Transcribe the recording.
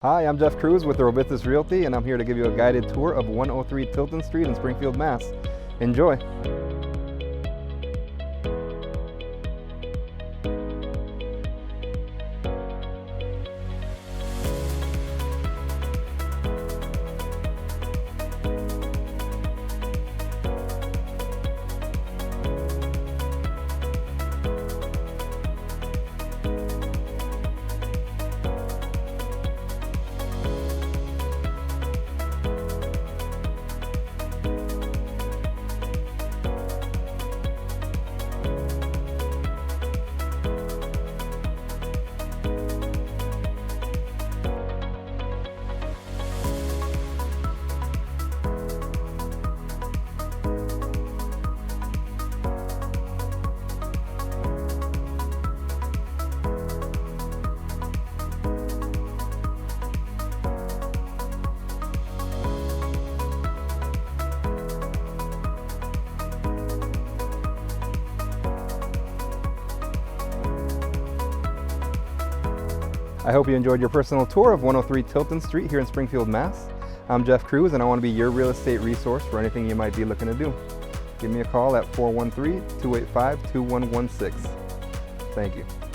Hi, I'm Jeff Cruz with the Robithus Realty, and I'm here to give you a guided tour of 103 Tilton Street in Springfield, Mass. Enjoy! I hope you enjoyed your personal tour of 103 Tilton Street here in Springfield, Mass. I'm Jeff Cruz, and I want to be your real estate resource for anything you might be looking to do. Give me a call at 413-285-2116. Thank you.